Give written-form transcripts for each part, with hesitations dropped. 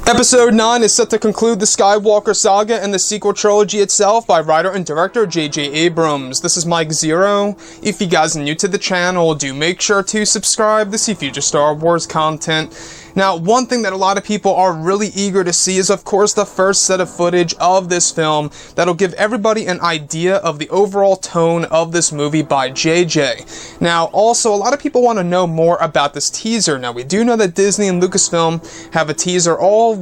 Episode 9 is set to conclude the Skywalker saga and the sequel trilogy itself by writer and director J.J. Abrams. This is Mike Zero. If you guys are new to the channel, do make sure to subscribe to see future Star Wars content. Now, one thing that a lot of people are really eager to see is, of course, the first set of footage of this film that'll give everybody an idea of the overall tone of this movie by JJ. Now, also, a lot of people want to know more about this teaser. Now, we do know that Disney and Lucasfilm have a teaser all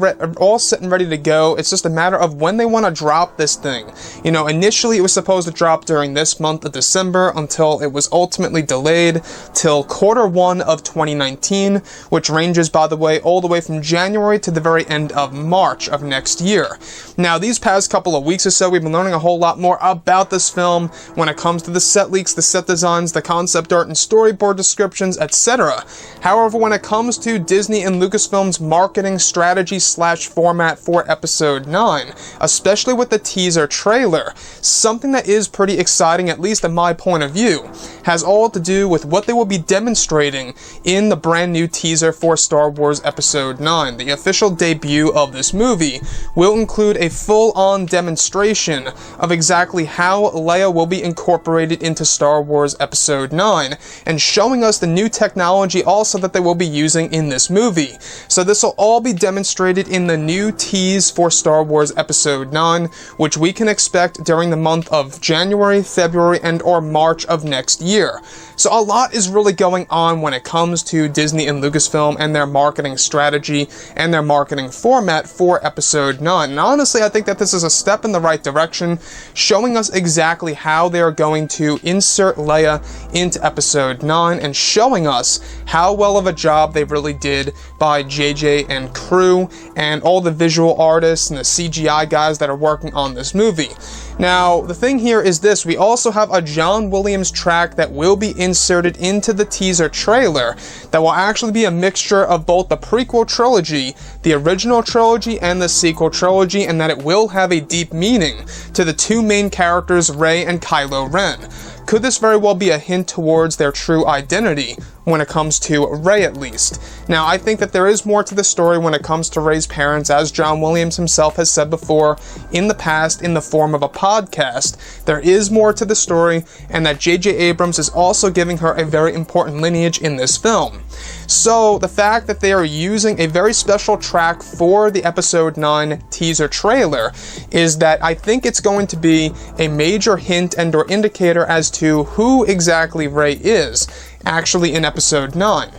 set and ready to go. It's just a matter of when they want to drop this thing. You know, initially it was supposed to drop during this month of December until it was ultimately delayed till Q1 of 2019, which ranges, by the way, all the way from January to the very end of March of next year. Now, these past couple of weeks or so, we've been learning a whole lot more about this film when it comes to the set leaks, the set designs, the concept art and storyboard descriptions, etc. However, when it comes to Disney and Lucasfilm's marketing strategy / format for Episode 9, especially with the teaser trailer, something that is pretty exciting, at least in my point of view, has all to do with what they will be demonstrating in the brand new teaser for Star Wars Episode 9. The official debut of this movie will include a full-on demonstration of exactly how Leia will be incorporated into Star Wars Episode 9, and showing us the new technology also that they will be using in this movie. So this will all be demonstrated in the new tease for Star Wars Episode 9, which we can expect during the month of January, February, and/or March of next year. So a lot is really going on when it comes to Disney and Lucasfilm and their marketing strategy and their marketing format for Episode 9. And honestly, I think that this is a step in the right direction, showing us exactly how they are going to insert Leia into Episode 9 and showing us how well of a job they really did by JJ and crew and all the visual artists and the CGI guys that are working on this movie. Now, the thing here is this: we also have a John Williams track that will be inserted into the teaser trailer that will actually be a mixture of both the prequel trilogy, the original trilogy, and the sequel trilogy, and that it will have a deep meaning to the two main characters, Rey and Kylo Ren. Could this very well be a hint towards their true identity when it comes to Rey, at least? Now, I think that there is more to the story when it comes to Rey's parents, as John Williams himself has said before in the past in the form of a podcast. There is more to the story, and that J.J. Abrams is also giving her a very important lineage in this film. So, the fact that they are using a very special track for the Episode 9 teaser trailer is that I think it's going to be a major hint and or indicator as to who exactly Rey is actually in Episode 9.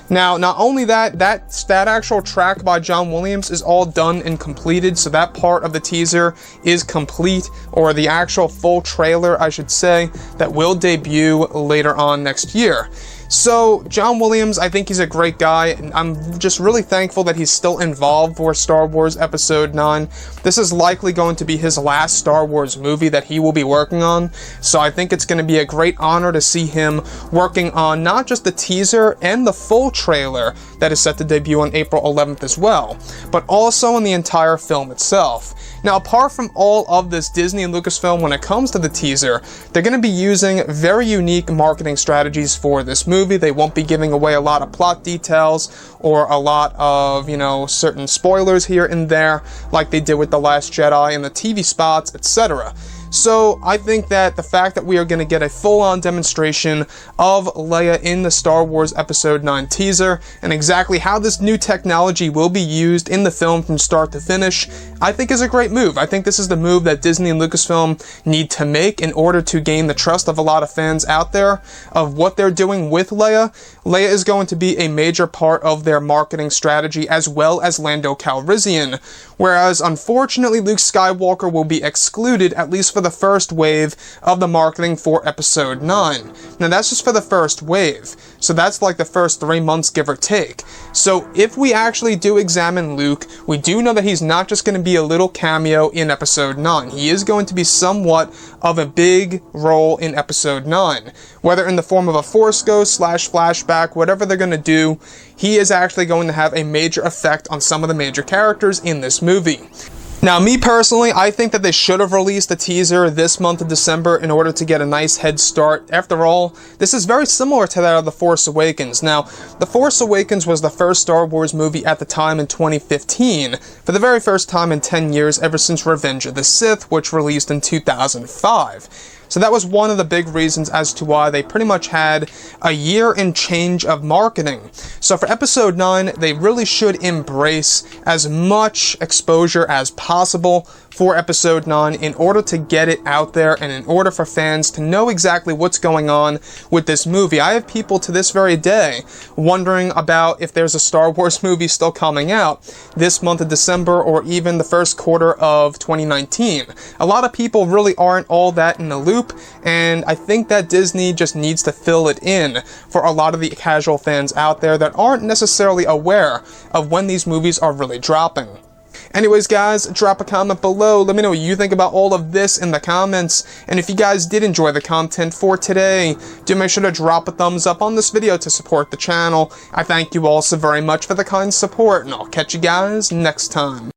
Now, not only that actual track by John Williams is all done and completed, so that part of the teaser is complete, or the actual full trailer, I should say, that will debut later on next year. So, John Williams, I think he's a great guy, and I'm just really thankful that he's still involved for Star Wars Episode 9. This is likely going to be his last Star Wars movie that he will be working on, so I think it's going to be a great honor to see him working on not just the teaser and the full trailer that is set to debut on April 11th as well, but also on the entire film itself. Now, apart from all of this, Disney and Lucasfilm, when it comes to the teaser, they're going to be using very unique marketing strategies for this movie. They won't be giving away a lot of plot details or a lot of, certain spoilers here and there, like they did with The Last Jedi and the TV spots, etc. So, I think that the fact that we are going to get a full-on demonstration of Leia in the Star Wars Episode 9 teaser, and exactly how this new technology will be used in the film from start to finish, I think is a great move. I think this is the move that Disney and Lucasfilm need to make in order to gain the trust of a lot of fans out there of what they're doing with Leia. Leia is going to be a major part of their marketing strategy, as well as Lando Calrissian, whereas unfortunately Luke Skywalker will be excluded, at least for the first wave of the marketing for Episode 9. Now, that's just for the first wave, so that's like the first 3 months, give or take. So if we actually do examine Luke, we do know that he's not just going to be a little cameo in Episode 9. He is going to be somewhat of a big role in Episode 9. Whether in the form of a Force Ghost / flashback, whatever they're going to do, he is actually going to have a major effect on some of the major characters in this movie. Now, me personally, I think that they should have released a teaser this month of December in order to get a nice head start. After all, this is very similar to that of The Force Awakens. Now, The Force Awakens was the first Star Wars movie at the time in 2015, for the very first time in 10 years ever since Revenge of the Sith, which released in 2005. So that was one of the big reasons as to why they pretty much had a year and change of marketing. So for Episode 9, they really should embrace as much exposure as possible for Episode 9 in order to get it out there and in order for fans to know exactly what's going on with this movie. I have people to this very day wondering about if there's a Star Wars movie still coming out this month of December or even the first quarter of 2019. A lot of people really aren't all that in the loop, and I think that Disney just needs to fill it in for a lot of the casual fans out there that aren't necessarily aware of when these movies are really dropping. Anyways, guys, drop a comment below. Let me know what you think about all of this in the comments. And if you guys did enjoy the content for today, do make sure to drop a thumbs up on this video to support the channel. I thank you all so very much for the kind support, and I'll catch you guys next time.